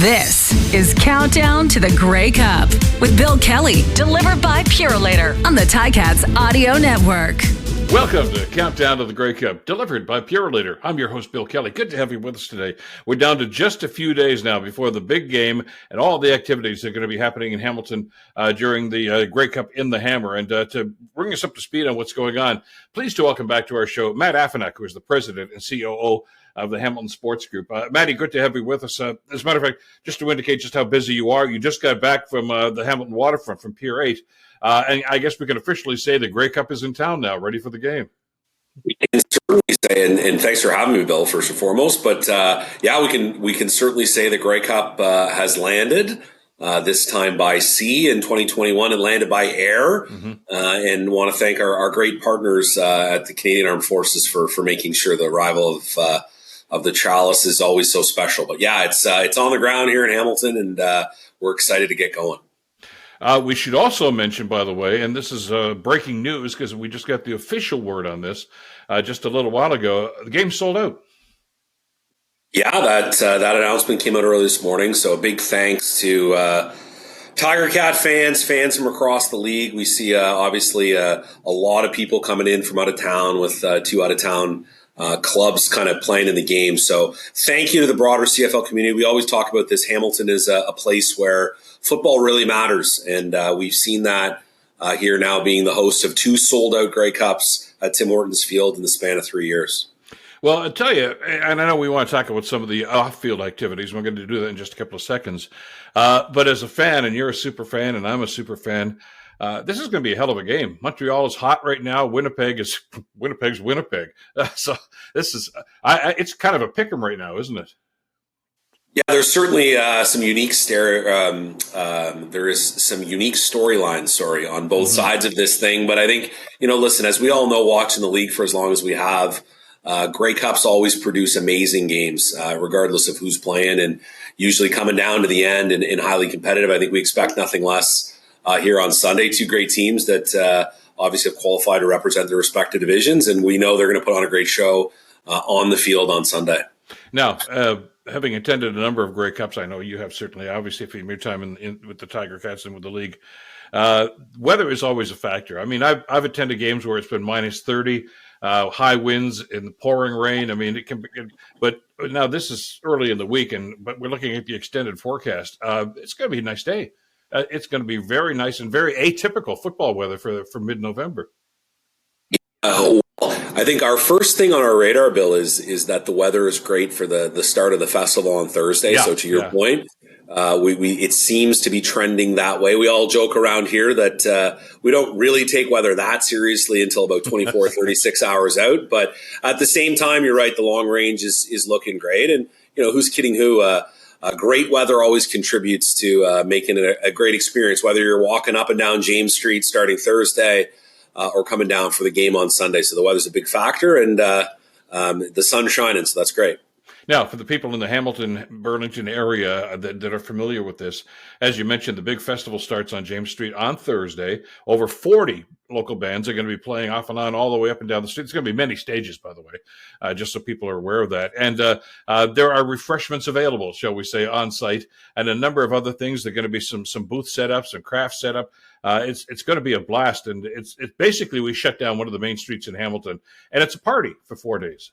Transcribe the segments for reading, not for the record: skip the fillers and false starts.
This is Countdown to the Grey Cup with Bill Kelly, delivered by Purolator on the Ticats Audio Network. Welcome to Countdown to the Grey Cup, delivered by Purolator. I'm your host, Bill Kelly. Good to have you with us today. We're down to just a few days now before the big game and all the activities that are going to be happening in Hamilton during the Grey Cup in the Hammer. And to bring us up to speed on what's going on, pleased to welcome back to our show Matt Afinec, who is the president and COO of the Hamilton Sports Group. Matty, good to have you with us. As a matter of fact, just to indicate just how busy you are, you just got back from the Hamilton waterfront from Pier 8. And I guess we can officially say the Grey Cup is in town now, ready for the game. We can certainly say, and thanks for having me, Bill, first and foremost. But we can certainly say the Grey Cup has landed. This time by sea in 2021 and landed by air. And want to thank our great partners at the Canadian Armed Forces for making sure the arrival of the Chalice is always so special. But yeah, it's on the ground here in Hamilton, and we're excited to get going. We should also mention, by the way, and this is breaking news because we just got the official word on this just a little while ago, the game sold out. Yeah, that announcement came out early this morning. So a big thanks to Tiger Cat fans from across the league. We see obviously a lot of people coming in from out of town with two out of town clubs kind of playing in the game. So thank you to the broader CFL community. We always talk about this. Hamilton is a place where football really matters. And we've seen that here now being the host of two sold out Grey Cups at Tim Hortons Field in the span of 3 years. Well, I'll tell you, and I know we want to talk about some of the off-field activities. We're going to do that in just a couple of seconds. But as a fan, and you're a super fan, and I'm a super fan, this is going to be a hell of a game. Montreal is hot right now. Winnipeg's Winnipeg. So this is it's kind of a pick'em right now, isn't it? Yeah, there's certainly some unique there is some unique storylines, on both sides of this thing. But I think, listen, as we all know, watching the league for as long as we have, Grey Cups always produce amazing games, regardless of who's playing, and usually coming down to the end and highly competitive. I think we expect nothing less here on Sunday. Two great teams that obviously have qualified to represent their respective divisions, and we know they're going to put on a great show on the field on Sunday. Now, having attended a number of Grey Cups, I know you have certainly, obviously, from your time with the Tiger Cats and with the league, weather is always a factor. I mean, I've attended games where it's been minus 30, high winds and pouring rain. I mean, it can be, but now this is early in the week, but we're looking at the extended forecast. It's going to be a nice day. It's going to be very nice and very atypical football weather for mid-November. I think our first thing on our radar, Bill, is that the weather is great for the start of the festival on Thursday. Yeah, so to your point, it seems to be trending that way. We all joke around here that we don't really take weather that seriously until about 24, 36 hours out. But at the same time, you're right, the long range is looking great. And, who's kidding who? Great weather always contributes to making it a great experience, whether you're walking up and down James Street starting Thursday or coming down for the game on Sunday. So the weather's a big factor, and the sun's shining, so that's great. Now, for the people in the Hamilton, Burlington area that are familiar with this, as you mentioned, the big festival starts on James Street on Thursday. Over 40 local bands are going to be playing off and on all the way up and down the street. There's going to be many stages, by the way, just so people are aware of that. And there are refreshments available, shall we say, on site, and a number of other things. There are going to be some booth setups, some craft setup. It's going to be a blast, and it's basically we shut down one of the main streets in Hamilton, and it's a party for 4 days.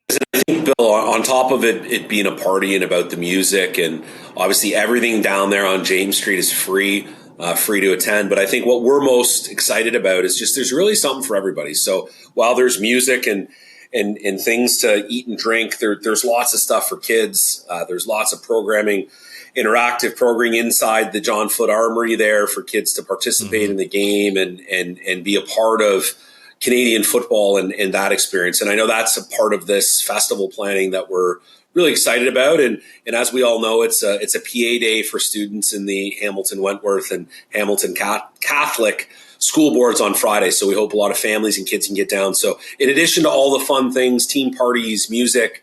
I think, Bill, on top of it being a party and about the music, and obviously everything down there on James Street is free to attend. But I think what we're most excited about is just there's really something for everybody. So while there's music and things to eat and drink, there's lots of stuff for kids. There's lots of programming, interactive programming inside the John Foote Armory there for kids to participate in the game and be a part of Canadian football and that experience. And I know that's a part of this festival planning that we're really excited about. And as we all know, it's a PA day for students in the Hamilton Wentworth and Hamilton Catholic school boards on Friday. So we hope a lot of families and kids can get down. So in addition to all the fun things, team parties, music,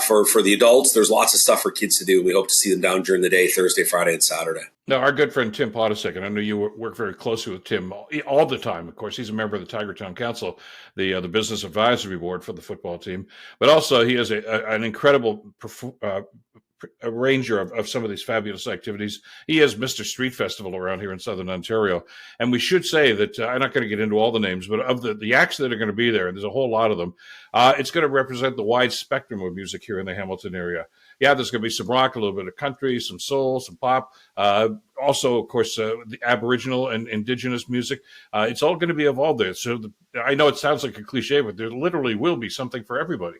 for the adults, there's lots of stuff for kids to do. We hope to see them down during the day, Thursday, Friday, and Saturday. Now, our good friend Tim Podesick, and I know you work very closely with Tim all the time. Of course, he's a member of the Tiger Town Council, the Business Advisory Board for the football team. But also, he has an incredible arranger of some of these fabulous activities. He is Mr. Street Festival around here in Southern Ontario. And we should say that I'm not going to get into all the names, but of the acts that are going to be there, and there's a whole lot of them, it's going to represent the wide spectrum of music here in the Hamilton area. Yeah, there's going to be some rock, a little bit of country, some soul, some pop. Also, of course, the Aboriginal and Indigenous music. It's all going to be involved there. So I know it sounds like a cliche, but there literally will be something for everybody.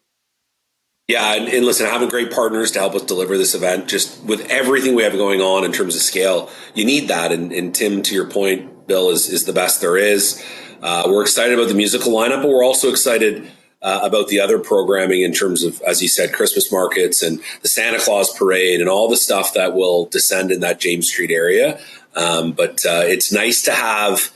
Yeah, and listen, having great partners to help us deliver this event, just with everything we have going on in terms of scale, you need that. And Tim, to your point, Bill, is the best there is. We're excited about the musical lineup, but we're also excited about the other programming in terms of, as you said, Christmas markets and the Santa Claus parade and all the stuff that will descend in that James Street area. But it's nice to have,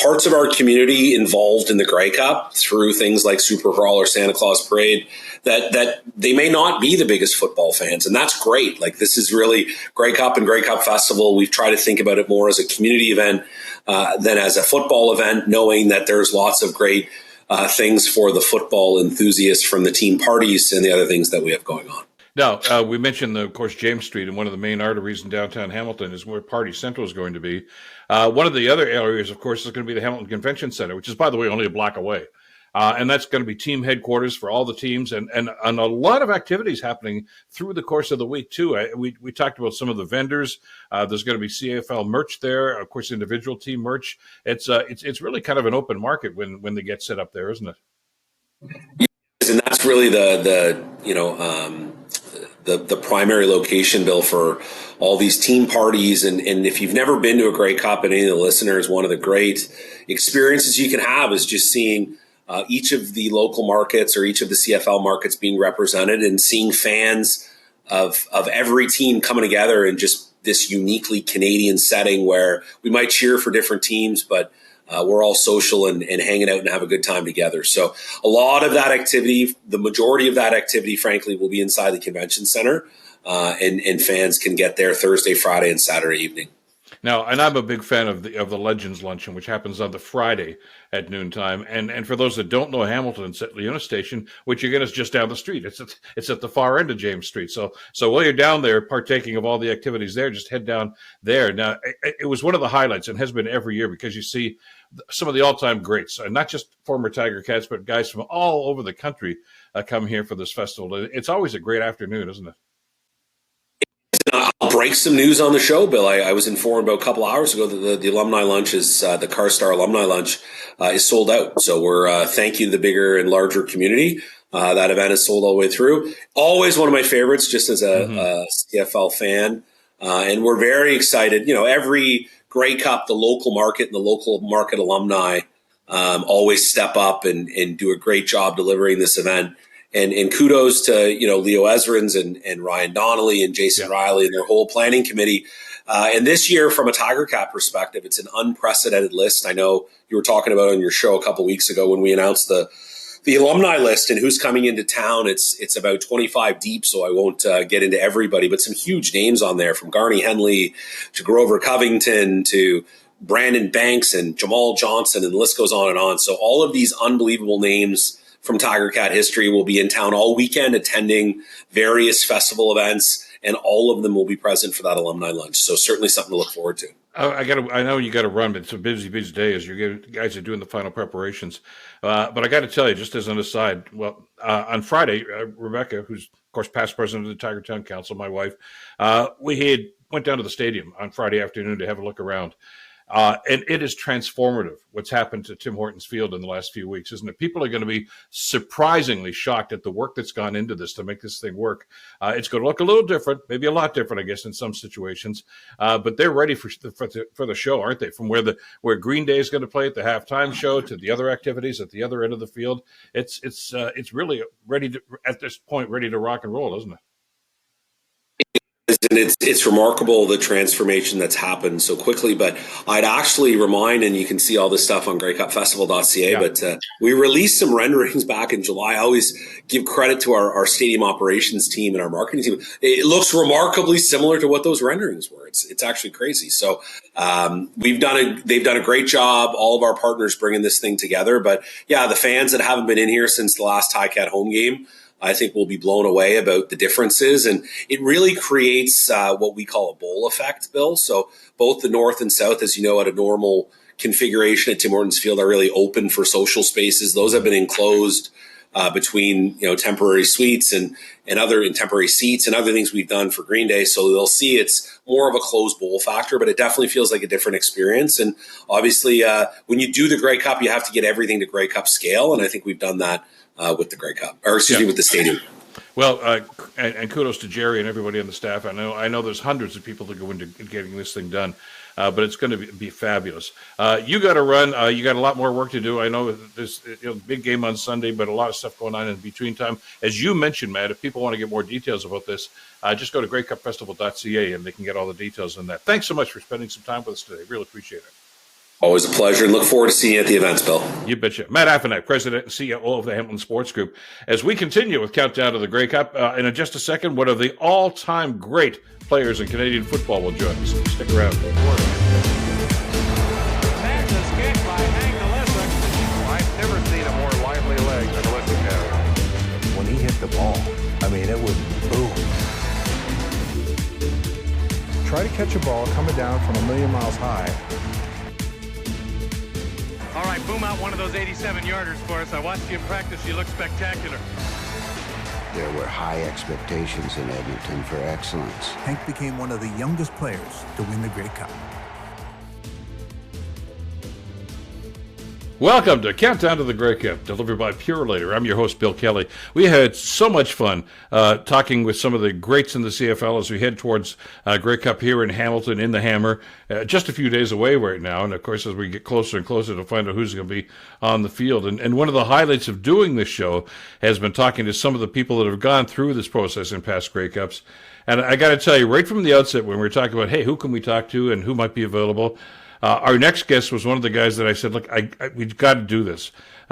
parts of our community involved in the Grey Cup through things like Super Crawl or Santa Claus Parade that they may not be the biggest football fans. And that's great. Like, this is really Grey Cup and Grey Cup Festival. We've tried to think about it more as a community event than as a football event, knowing that there's lots of great things for the football enthusiasts from the team parties and the other things that we have going on. Now, we mentioned, of course, James Street, and one of the main arteries in downtown Hamilton is where Party Central is going to be. One of the other areas, of course, is going to be the Hamilton Convention Center, which is, by the way, only a block away. And that's going to be team headquarters for all the teams and a lot of activities happening through the course of the week, too. We talked about some of the vendors. There's going to be CFL merch there, of course, individual team merch. It's really kind of an open market when they get set up there, isn't it? And that's really the primary location, Bill, for all these team parties. And if you've never been to a Grey Cup, and any of the listeners, one of the great experiences you can have is just seeing each of the local markets or each of the CFL markets being represented and seeing fans of every team coming together in just this uniquely Canadian setting where we might cheer for different teams, but we're all social and hanging out and have a good time together. So a lot of that activity, the majority of that activity, frankly, will be inside the convention center, and fans can get there Thursday, Friday, and Saturday evening. Now, and I'm a big fan of the Legends Luncheon, which happens on the Friday at noontime. And for those that don't know Hamilton, it's at Leona Station, which again is just down the street. It's at the far end of James Street. So while you're down there partaking of all the activities there, just head down there. Now, it was one of the highlights and has been every year because you see some of the all-time greats, not just former Tiger Cats, but guys from all over the country come here for this festival. It's always a great afternoon, isn't it? I'll break some news on the show, Bill. I was informed about a couple hours ago that the alumni lunch is the Carstar alumni lunch is sold out. So we're thank you to the bigger and larger community. That event is sold all the way through. Always one of my favorites, just as a CFL fan, and we're very excited. Every Grey Cup, the local market and the local market alumni always step up and do a great job delivering this event. And kudos to, Leo Ezrins and Ryan Donnelly and Jason Riley and their whole planning committee. And this year, from a Tiger Cat perspective, it's an unprecedented list. I know you were talking about it on your show a couple of weeks ago when we announced the alumni list and who's coming into town. It's about 25 deep, so I won't get into everybody, but some huge names on there, from Garney Henley to Grover Covington to Brandon Banks and Jamal Johnson, and the list goes on and on. So all of these unbelievable names from Tiger Cat history will be in town all weekend attending various festival events, and all of them will be present for that alumni lunch. So certainly something to look forward to. I know you got to run, but it's a busy day as you guys are doing the final preparations. But I got to tell you, just as an aside, on Friday, Rebecca, who's of course past president of the Tiger Town Council, my wife, we went down to the stadium on Friday afternoon to have a look around. And it is transformative what's happened to Tim Hortons Field in the last few weeks, isn't it? People are going to be surprisingly shocked at the work that's gone into this to make this thing work. It's going to look a little different, maybe a lot different, I guess, in some situations. But they're ready for the show, aren't they? From where Green Day is going to play at the halftime show to the other activities at the other end of the field, it's really ready to, at this point, ready to rock and roll, isn't it? And it's remarkable the transformation that's happened so quickly. But I'd actually remind, and you can see all this stuff on greycupfestival.ca, but we released some renderings back in July. I always give credit to our stadium operations team and our marketing team. It looks remarkably similar to what those renderings were. It's actually crazy. So they've done a great job, all of our partners bringing this thing together. But yeah, the fans that haven't been in here since the last Ticat home game, I think will be blown away about the differences. And it really creates what we call a bowl effect, Bill. So both the north and south, as you know, at a normal configuration at Tim Hortons Field are really open for social spaces. Those have been enclosed between temporary suites and other temporary seats and other things we've done for Green Day. So they'll see it's more of a closed bowl factor, but it definitely feels like a different experience. And obviously, when you do the Grey Cup, you have to get everything to Grey Cup scale. And I think we've done that with the Grey Cup, or excuse me, with the stadium. Well, and kudos to Jerry and everybody on the staff. I know there's hundreds of people that go into getting this thing done, but it's going to be fabulous. You got to run. You got a lot more work to do. I know there's big game on Sunday, but a lot of stuff going on in between time. As you mentioned, Matt, if people want to get more details about this, just go to greatcupfestival.ca and they can get all the details on that. Thanks so much for spending some time with us today. Really appreciate it. Always a pleasure, and look forward to seeing you at the events, Bill. You betcha. Matt Afinec, President and CEO of the Hamilton Sports Group. As we continue with Countdown to the Grey Cup, in just a second, one of the all-time great players in Canadian football will join us. Stick around. Fabulous kick by Hank Illesic. I've never seen a more lively leg than Illesic has. When he hit the ball, I mean, it was boom. Try to catch a ball coming down from 1,000,000 miles high. All right, boom out one of those 87-yarders for us. I watched you in practice. You look spectacular. There were high expectations in Edmonton for excellence. Hank became one of the youngest players to win the Grey Cup. Welcome to Countdown to the Grey Cup, delivered by Purolator. I'm your host, Bill Kelly. We had so much fun talking with some of the greats in the CFL as we head towards Grey Cup here in Hamilton in the Hammer. Just a few days away right now, and of course as we get closer and closer to find out who's going to be on the field. And one of the highlights of doing this show has been talking to some of the people that have gone through this process in past Grey Cups. And I got to tell you, right from the outset when we were talking about, hey, who can we talk to and who might be available, our next guest was one of the guys that I said, look, we've got to do this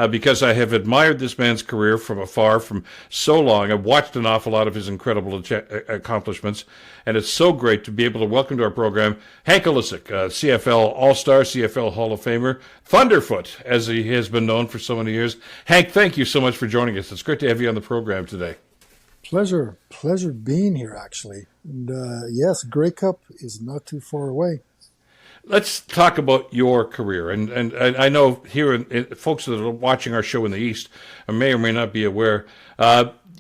because I have admired this man's career from afar from so long. I've watched an awful lot of his incredible accomplishments, and it's so great to be able to welcome to our program Hank Illesic, CFL All-Star, CFL Hall of Famer, Thunderfoot, as he has been known for so many years. Hank, thank you so much for joining us. It's great to have you on the program today. Pleasure being here, actually. And yes, Grey Cup is not too far away. Let's talk about your career. And I know here, folks that are watching our show in the East may or may not be aware,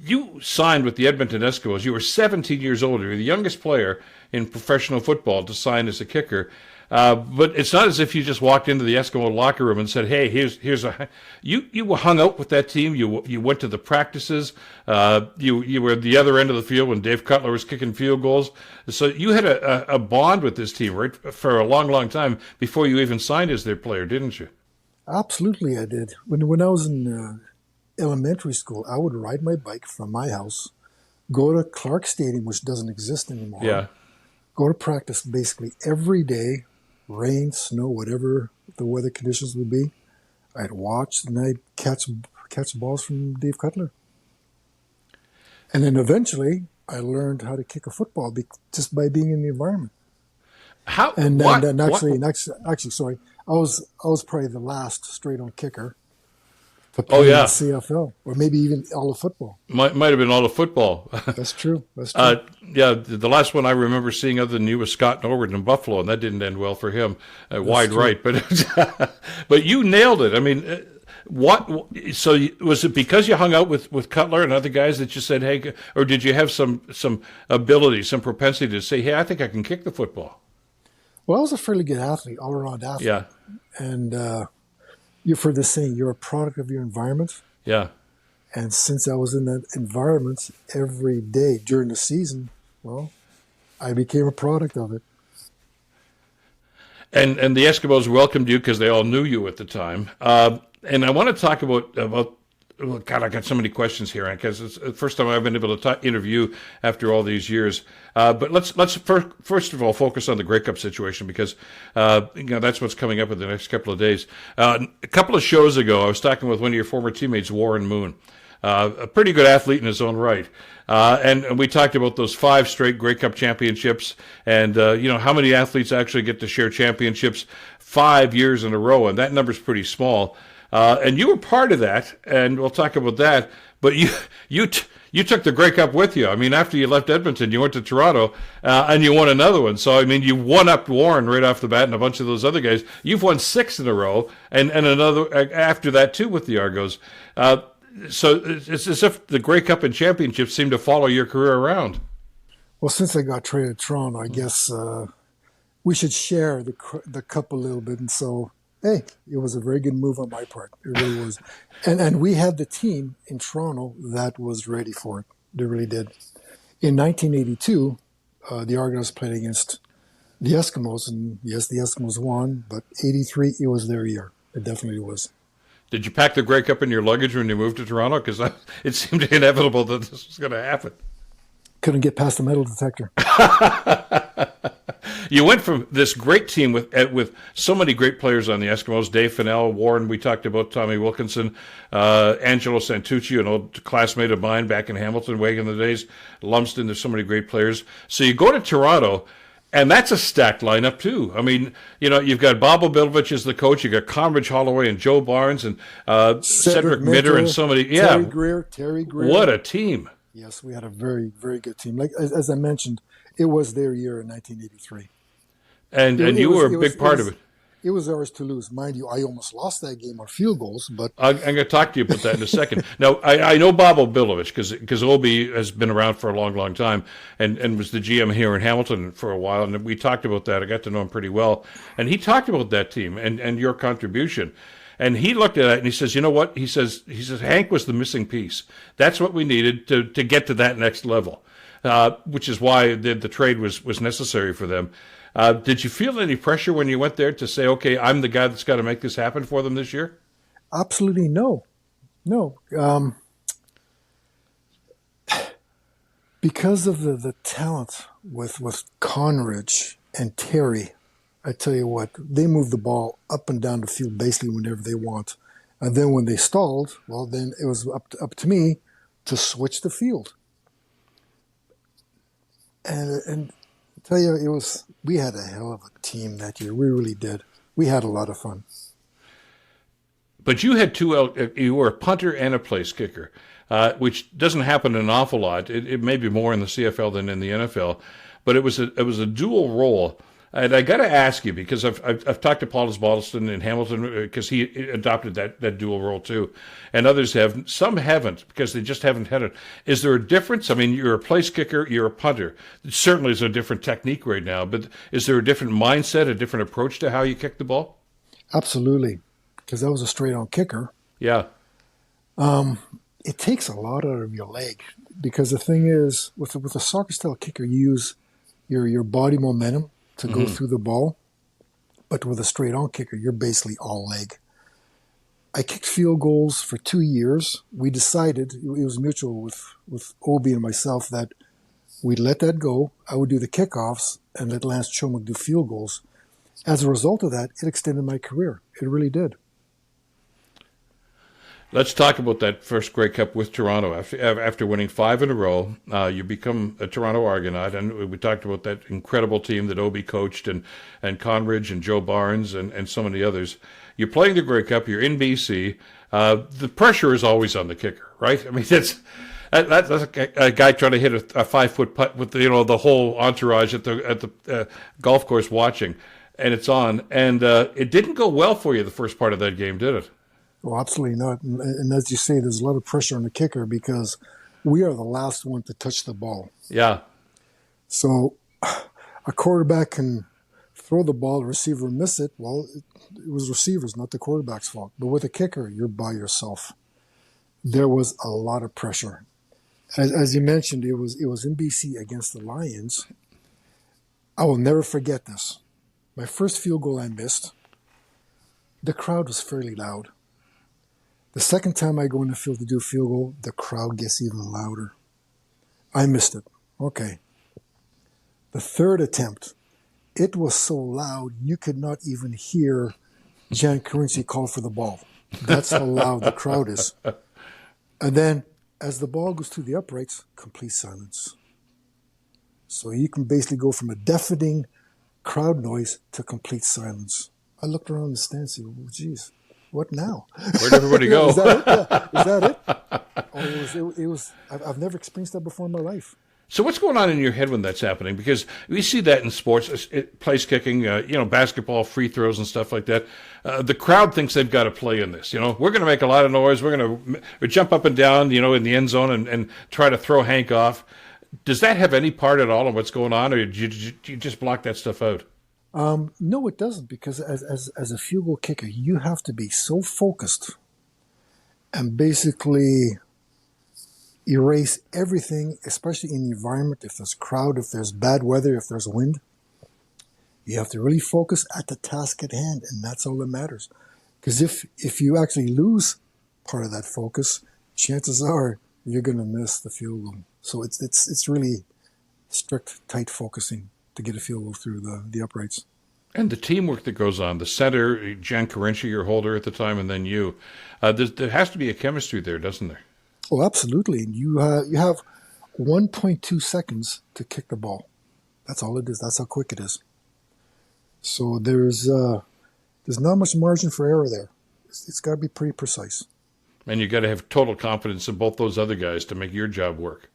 you signed with the Edmonton Eskimos. You were 17 years old. You were the youngest player in professional football to sign as a kicker. But it's not as if you just walked into the Eskimo locker room and said, hey, here's a... You hung out with that team. You went to the practices. You were at the other end of the field when Dave Cutler was kicking field goals. So you had a bond with this team, right, for a long, long time before you even signed as their player, didn't you? Absolutely, I did. When I was in elementary school, I would ride my bike from my house, go to Clark Stadium, which doesn't exist anymore. Yeah. Go to practice basically every day, rain, snow, whatever the weather conditions would be. I'd watch and I'd catch balls from Dave Cutler. And then eventually I learned how to kick a football just by being in the environment. How? And actually, sorry, I was probably the last straight on kicker to play in the CFL, or maybe even all of football. Might have been all of football. That's true. Yeah, the last one I remember seeing other than you was Scott Norwood in Buffalo, and that didn't end well for him. Wide true. Right, but you nailed it. I mean, so was it because you hung out with Cutler and other guys that you said, hey, or did you have some ability, some propensity to say, hey, I think I can kick the football? Well, I was a fairly good athlete, all-around athlete. Yeah. And you've heard this saying, you're a product of your environment. Yeah. And since I was in that environment every day during the season, well, I became a product of it. And the Eskimos welcomed you because they all knew you at the time. And I want to talk about well, God, I got so many questions here because it's the first time I've been able to interview after all these years. But let's first of all focus on the Grey Cup situation because that's what's coming up in the next couple of days. A couple of shows ago, I was talking with one of your former teammates, Warren Moon, a pretty good athlete in his own right, and we talked about those 5 straight Grey Cup championships, and how many athletes actually get to share championships 5 years in a row, and that number's pretty small. And you were part of that, and we'll talk about that. But you took the Grey Cup with you. I mean, after you left Edmonton, you went to Toronto, and you won another one. So, I mean, you won up Warren right off the bat and a bunch of those other guys. You've won 6 in a row, and another after that, too, with the Argos. So it's as if the Grey Cup and championships seem to follow your career around. Well, since I got traded to Toronto, I guess we should share the cup a little bit. And so, hey, it was a very good move on my part. It really was. And we had the team in Toronto that was ready for it. They really did. In 1982, the Argonauts played against the Eskimos. And yes, the Eskimos won. But 83, it was their year. It definitely was. Did you pack the Grey Cup in your luggage when you moved to Toronto? Because it seemed inevitable that this was going to happen. Couldn't get past the metal detector. You went from this great team with so many great players on the Eskimos, Dave Fennell, Warren, we talked about Tommy Wilkinson, Angelo Santucci, an old classmate of mine back in Hamilton way in the days, Lumsden, there's so many great players. So you go to Toronto, and that's a stacked lineup too. I mean, you've got Bob Obilovich as the coach, you got Conrad Holloway and Joe Barnes and Cedric Mitter and so many. Terry Greer. What a team. Yes, we had a very, very good team. Like as I mentioned, it was their year in 1983. And you were a big part of it. It was ours to lose. Mind you, I almost lost that game on field goals. But I'm going to talk to you about that in a second. Now, I know Bob Obilovich because Obi has been around for a long, long time and was the GM here in Hamilton for a while. And we talked about that. I got to know him pretty well. And he talked about that team and your contribution. And he looked at it and he says, you know what? He says Hank was the missing piece. That's what we needed to get to that next level, which is why the trade was necessary for them. Did you feel any pressure when you went there to say, okay, I'm the guy that's got to make this happen for them this year? Absolutely no. Because of the talent with Conridge and Terry, I tell you what, they move the ball up and down the field basically whenever they want. And then when they stalled, well, then it was up to me to switch the field. And I tell you, we had a hell of a team that year. We really did. We had a lot of fun. But you had you were a punter and a place kicker, which doesn't happen an awful lot. It may be more in the CFL than in the NFL, but it was a dual role. And I got to ask you, because I've talked to Paul Osbaldiston in Hamilton, because he adopted that dual role too, and others have. Some haven't, because they just haven't had it. Is there a difference? I mean, you're a place kicker, you're a punter. Certainly there's a different technique right now, but is there a different mindset, a different approach to how you kick the ball? Absolutely, because I was a straight-on kicker. Yeah. It takes a lot out of your leg, because the thing is, with a soccer-style kicker, you use your body momentum to go through the ball. But with a straight-on kicker, you're basically all leg. I kicked field goals for 2 years. We decided, it was mutual with Obi and myself, that we'd let that go. I would do the kickoffs and let Lance Chomak do field goals. As a result of that, it extended my career. It really did. Let's talk about that first Grey Cup with Toronto. After winning 5 in a row, you become a Toronto Argonaut, and we talked about that incredible team that Obi coached, and Conridge and Joe Barnes and so many others. You're playing the Grey Cup. You're in BC. The pressure is always on the kicker, right? I mean, that's a guy trying to hit a 5-foot putt with the whole entourage at the golf course watching, and it's on. And it didn't go well for you the first part of that game, did it? Well, absolutely not. And as you say, there's a lot of pressure on the kicker because we are the last one to touch the ball. Yeah. So a quarterback can throw the ball, the receiver miss it. Well, it was receivers, not the quarterback's fault. But with a kicker, you're by yourself. There was a lot of pressure. As you mentioned, it was in BC against the Lions. I will never forget this. My first field goal I missed, the crowd was fairly loud. The second time I go in the field to do a field goal, the crowd gets even louder. I missed it. Okay. The third attempt, it was so loud you could not even hear Jan Karinci call for the ball. That's how loud the crowd is. And then, as the ball goes through the uprights, complete silence. So you can basically go from a deafening crowd noise to complete silence. I looked around the stand and said, oh, geez, What now? Where'd everybody go? Is that it? Is that it? Oh, it was. I've never experienced that before in my life. So what's going on in your head when that's happening? Because we see that in sports, place kicking, basketball, free throws and stuff like that. The crowd thinks they've got to play in this. We're going to make a lot of noise. We're going to jump up and down, in the end zone and try to throw Hank off. Does that have any part at all in what's going on, or do you just block that stuff out? No, it doesn't, because as a field goal kicker, you have to be so focused and basically erase everything, especially in the environment. If there's crowd, if there's bad weather, if there's wind, you have to really focus at the task at hand, and that's all that matters. Because if you actually lose part of that focus, chances are you're going to miss the field goal. So it's really strict, tight focusing to get a field goal through the uprights. And the teamwork that goes on, the center, Jan Carinci, your holder at the time, and then you. There has to be a chemistry there, doesn't there? Oh, absolutely. You have 1.2 seconds to kick the ball. That's all it is. That's how quick it is. So there's not much margin for error there. It's got to be pretty precise. And you got to have total confidence in both those other guys to make your job work.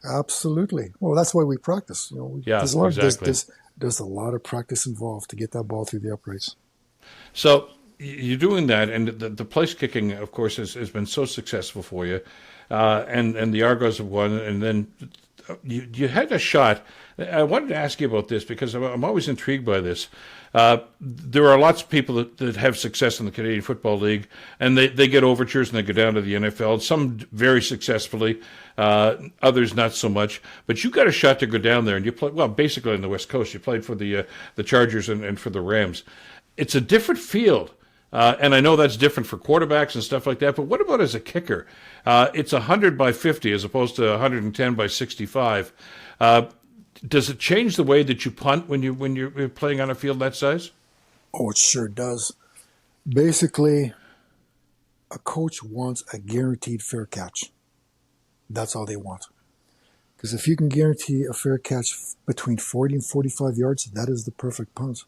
Absolutely. Well, that's why we practice. Exactly. There's a lot of practice involved to get that ball through the uprights. So you're doing that, and the place kicking, of course, has been so successful for you, and the Argos have won, and then you had a shot. I wanted to ask you about this because I'm always intrigued by this. There are lots of people that have success in the Canadian Football League, and they get overtures and they go down to the NFL. Some very successfully, others not so much. But you got a shot to go down there, and you play basically on the West Coast. You played for the Chargers and for the Rams. It's a different field. And I know that's different for quarterbacks and stuff like that, but what about as a kicker? It's 100 by 50 as opposed to 110 by 65. Does it change the way that you punt when you're playing on a field that size? Oh, it sure does. Basically, a coach wants a guaranteed fair catch. That's all they want. Because if you can guarantee a fair catch between 40 and 45 yards, that is the perfect punt.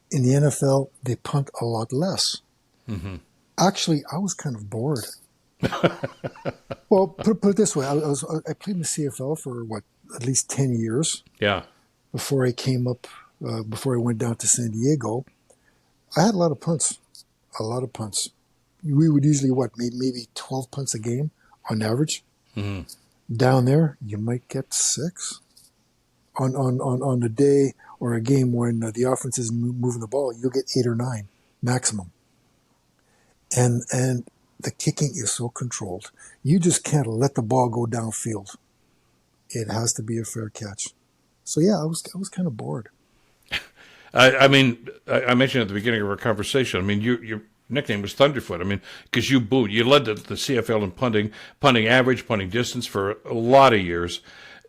In the NFL, they punt a lot less. Mm-hmm. Actually, I was kind of bored. Well, put it this way: I played in the CFL for at least 10 years. Yeah. Before I came up, before I went down to San Diego, I had a lot of punts. We would usually maybe 12 punts a game on average. Mm-hmm. Down there, you might get 6 on a day or a game when the offense is moving the ball. You'll get 8 or 9 maximum. And the kicking is so controlled. You just can't let the ball go downfield. It has to be a fair catch. So yeah, I was kind of bored. I mentioned at the beginning of our conversation. I mean, your nickname was Thunderfoot. I mean, because you led the CFL in punting average, punting distance for a lot of years.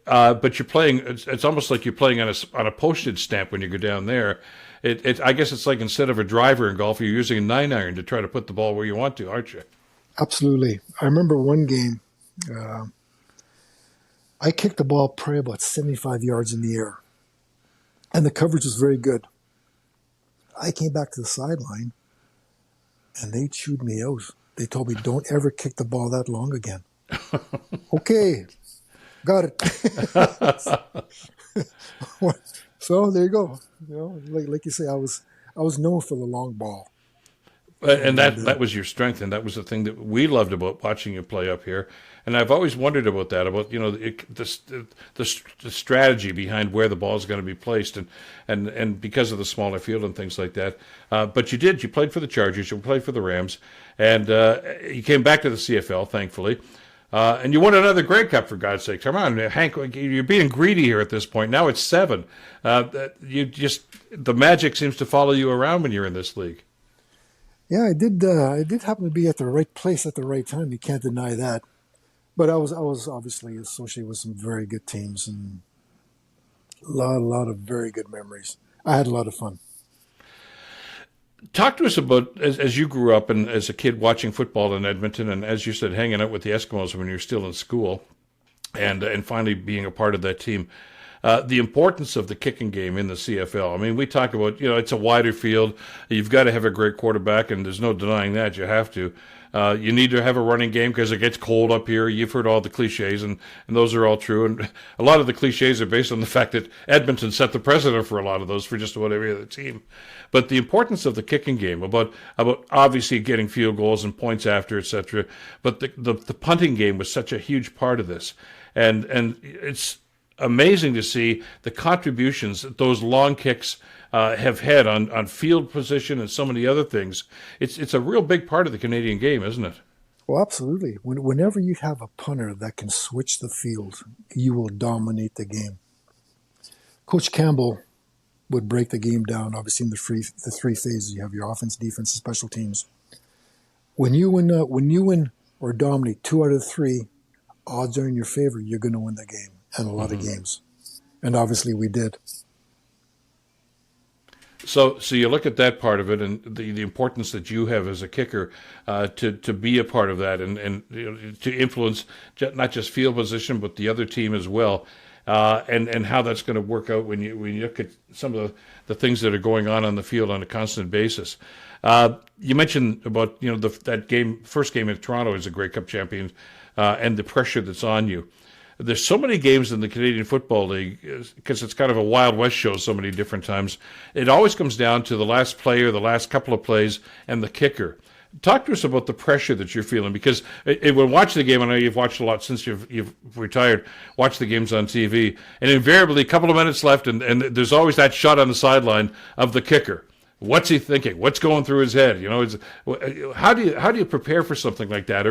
But you're playing. It's almost like you're playing on a postage stamp when you go down there. I guess it's like instead of a driver in golf, you're using a 9-iron to try to put the ball where you want to, aren't you? Absolutely. I remember one game. I kicked the ball probably about 75 yards in the air, and the coverage was very good. I came back to the sideline, and they chewed me out. They told me, "Don't ever kick the ball that long again." Okay. Got it. So there you go. Like you say, I was known for the long ball. And that was your strength, and that was the thing that we loved about watching you play up here. And I've always wondered about that, about the strategy behind where the ball is going to be placed, and because of the smaller field and things like that. But you played for the Chargers, you played for the Rams, and you came back to the CFL, thankfully. And you won another Grey Cup, for God's sake. Come on, Hank, you're being greedy here at this point. Now it's 7. The magic seems to follow you around when you're in this league. Yeah, I did happen to be at the right place at the right time. You can't deny that. But I was obviously associated with some very good teams and a lot of very good memories. I had a lot of fun. Talk to us about, as you grew up and as a kid watching football in Edmonton, and as you said, hanging out with the Eskimos when you were still in school, and finally being a part of that team. the importance of the kicking game in the CFL. I mean, we talk about, it's a wider field. You've got to have a great quarterback, and there's no denying that. You have to. You need to have a running game because it gets cold up here. You've heard all the cliches, and those are all true. And a lot of the cliches are based on the fact that Edmonton set the precedent for a lot of those for just about every other team. But the importance of the kicking game, about obviously getting field goals and points after, etc. But the punting game was such a huge part of this. And it's amazing to see the contributions that those long kicks have had on field position and so many other things. It's a real big part of the Canadian game, isn't it? Well, absolutely. Whenever you have a punter that can switch the field, you will dominate the game. Coach Campbell would break the game down, obviously, in the three phases. You have your offense, defense, and special teams. When you win or dominate 2 out of 3, odds are in your favor. You're going to win the game, and a lot of games. And obviously, we did. So you look at that part of it, and the importance that you have as a kicker to be a part of that, and to influence not just field position but the other team as well, and how that's going to work out when you look at some of the things that are going on the field on a constant basis. You mentioned about that first game in Toronto as a Grey Cup champion, and the pressure that's on you. There's so many games in the Canadian Football League because it's kind of a Wild West show so many different times. It always comes down to the last player, the last couple of plays, and the kicker. Talk to us about the pressure that you're feeling, because when watch the game, I know you've watched a lot since you've retired, watch the games on TV, and invariably a couple of minutes left, and there's always that shot on the sideline of the kicker. What's he thinking? What's going through his head? How do you prepare for something like that?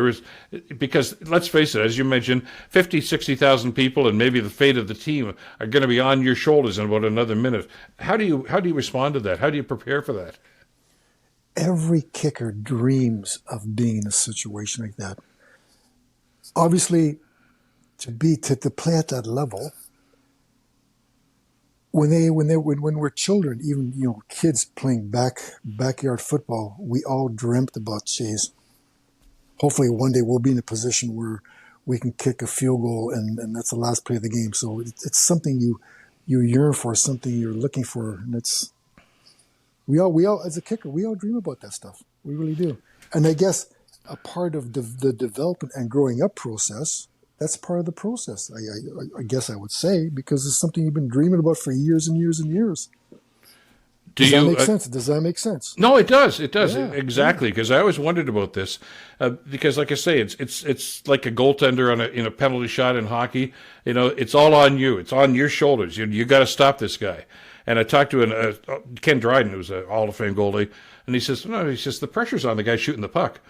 Because let's face it, as you mentioned, 50, 60,000 people and maybe the fate of the team are going to be on your shoulders in about another minute. How do you respond to that? How do you prepare for that? Every kicker dreams of being in a situation like that. Obviously, to play at that level. When we're children, even kids playing backyard football, we all dreamt about chase. Hopefully, one day we'll be in a position where we can kick a field goal, and that's the last play of the game. So it's something you yearn for, something you're looking for, and it's we all as a kicker, we all dream about that stuff. We really do. And I guess a part of the development and growing up process. That's part of the process, I guess I would say, because it's something you've been dreaming about for years and years and years. Does that make sense? Does that make sense? No, it does. It does. Yeah, exactly. Because I always wondered about this. Because, like I say, it's like a goaltender in a penalty shot in hockey. It's all on you. It's on your shoulders. You got to stop this guy. And I talked to Ken Dryden, who's a Hall of Fame goalie, and he says, the pressure's on the guy shooting the puck.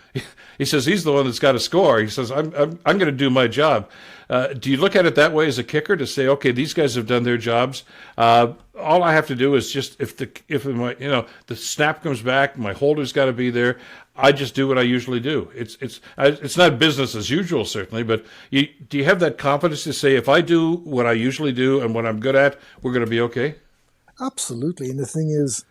He says he's the one that's got to score. He says, I'm going to do my job. Do you look at it that way as a kicker to say, okay, these guys have done their jobs. All I have to do is just if the snap comes back, my holder's got to be there. I just do what I usually do. It's not business as usual, certainly, but do you have that confidence to say, if I do what I usually do and what I'm good at, we're going to be okay? Absolutely. And the thing is,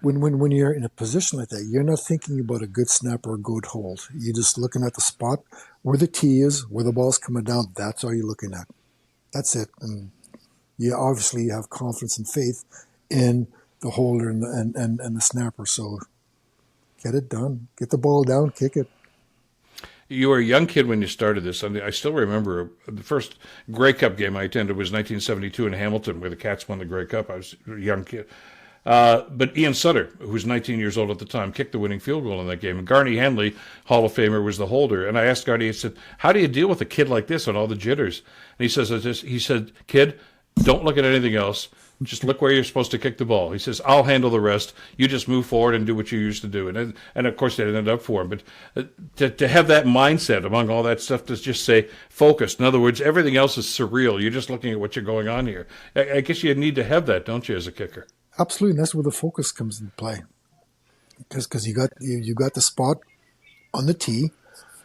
when you're in a position like that, you're not thinking about a good snap or a good hold. You're just looking at the spot where the tee is, where the ball's coming down. That's all you're looking at. That's it. And you obviously have confidence and faith in the holder and the snapper. So get it done. Get the ball down, kick it. You were a young kid when you started this. I mean, I still remember the first Grey Cup game I attended was 1972 in Hamilton, where the Cats won the Grey Cup. I was a young kid. But Ian Sutter, who was 19 years old at the time, kicked the winning field goal in that game. And Garney Henley, Hall of Famer, was the holder. And I asked Garney, I said, how do you deal with a kid like this and all the jitters? And he said, kid, don't look at anything else. Just look where you're supposed to kick the ball. He says, I'll handle the rest. You just move forward and do what you used to do. And of course, that ended up for him. But to have that mindset among all that stuff, to just say, focus. In other words, everything else is surreal. You're just looking at what's going on here. I guess you need to have that, don't you, as a kicker? Absolutely, and that's where the focus comes into play. Because you got the spot on the tee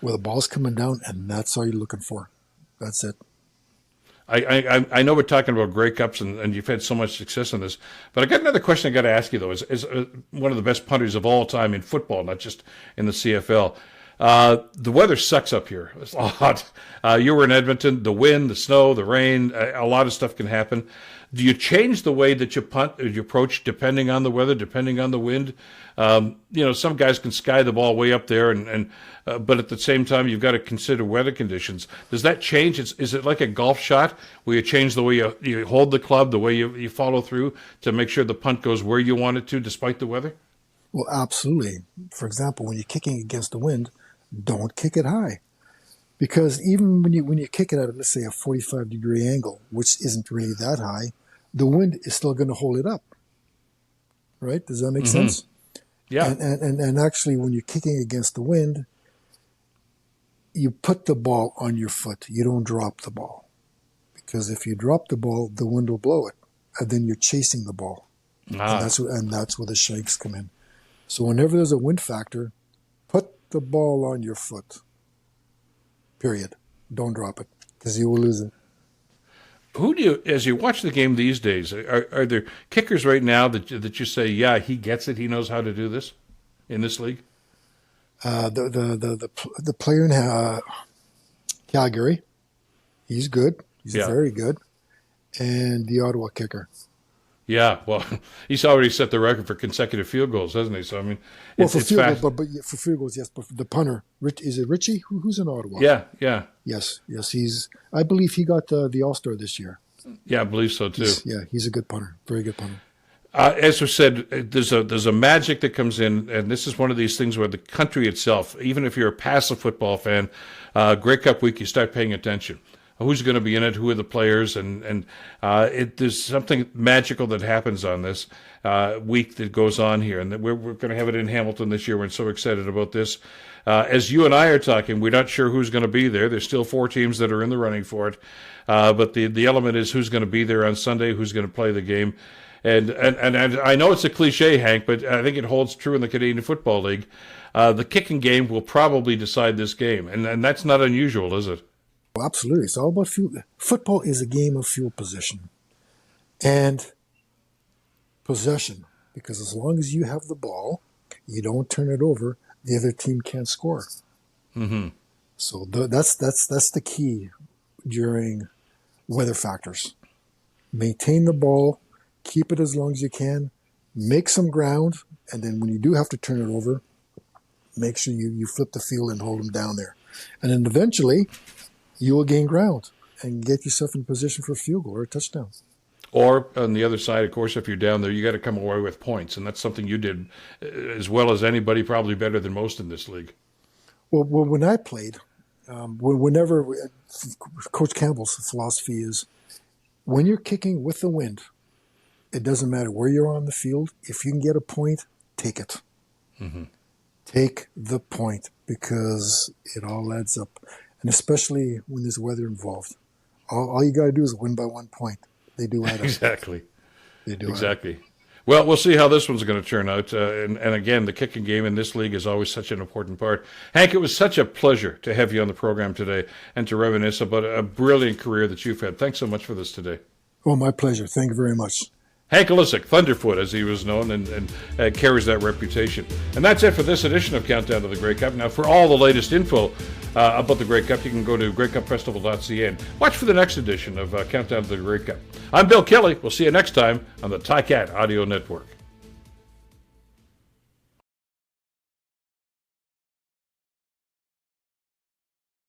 where the ball's coming down, and that's all you're looking for. That's it. I know we're talking about Grey Cups, and you've had so much success in this, but I got another question I got to ask you, though. As one of the best punters of all time in football, not just in the CFL, The weather sucks up here. It's hot. You were in Edmonton. The wind, the snow, the rain, a lot of stuff can happen. Do you change the way that you punt or you approach depending on the weather, depending on the wind? Some guys can sky the ball way up there, but at the same time, you've got to consider weather conditions. Does that change? Is it like a golf shot where you change the way you hold the club, the way you follow through to make sure the punt goes where you want it to despite the weather? Well, absolutely. For example, when you're kicking against the wind, don't kick it high. Because even when you kick it at, let's say, a 45-degree angle, which isn't really that high, the wind is still going to hold it up. Right? Does that make sense? Yeah. And actually, when you're kicking against the wind, you put the ball on your foot. You don't drop the ball. Because if you drop the ball, the wind will blow it. And then you're chasing the ball. And that's where the shanks come in. So whenever there's a wind factor, put the ball on your foot. Period. Don't drop it, because you will lose it. Who do you, as you watch the game these days, are there kickers right now that you say, yeah, he gets it, he knows how to do this in this league? The player in Calgary, he's good. He's very good. And the Ottawa kicker. Yeah, well, he's already set the record for consecutive field goals, hasn't he? So I mean, for field goals, but for field goals, yes. But the punter, is it Richie? Who's in Ottawa? Yeah. Yes. I believe he got the All-Star this year. Yeah, I believe so too. He's a good punter, very good punter. As we said, there's a magic that comes in, and this is one of these things where the country itself, even if you're a passive football fan, Grey Cup week, you start paying attention. Who's going to be in it? Who are the players? And there's something magical that happens on this week that goes on here, and that we're going to have it in Hamilton this year. We're so excited about this. As you and I are talking, we're not sure who's going to be there. There's still 4 teams that are in the running for it, but the element is who's going to be there on Sunday, who's going to play the game. And I know it's a cliche, Hank, but I think it holds true in the Canadian Football League. The kicking game will probably decide this game, and that's not unusual, is it? Well, absolutely. It's all about field. Football is a game of field position and possession, because as long as you have the ball, you don't turn it over, the other team can't score. Mm-hmm. So that's the key during weather factors. Maintain the ball, keep it as long as you can, make some ground, and then when you do have to turn it over, make sure you flip the field and hold them down there. And then eventually you will gain ground and get yourself in position for a field goal or a touchdown. Or on the other side, of course, if you're down there, you got to come away with points, and that's something you did as well as anybody, probably better than most in this league. Well when I played, Coach Campbell's philosophy is when you're kicking with the wind, it doesn't matter where you're on the field. If you can get a point, take it. Mm-hmm. Take the point, because it all adds up. And especially when there's weather involved. All you got to do is win by 1 point. They do add up. Exactly. They do exactly. Well, we'll see how this one's going to turn out. And again, the kicking game in this league is always such an important part. Hank, it was such a pleasure to have you on the program today and to reminisce about a brilliant career that you've had. Thanks so much for this today. Oh, my pleasure. Thank you very much. Hank Illesic, Thunderfoot, as he was known, and carries that reputation. And that's it for this edition of Countdown to the Grey Cup. Now, for all the latest info about the Grey Cup, you can go to greycupfestival.ca and watch for the next edition of Countdown to the Grey Cup. I'm Bill Kelly. We'll see you next time on the Ticat Audio Network.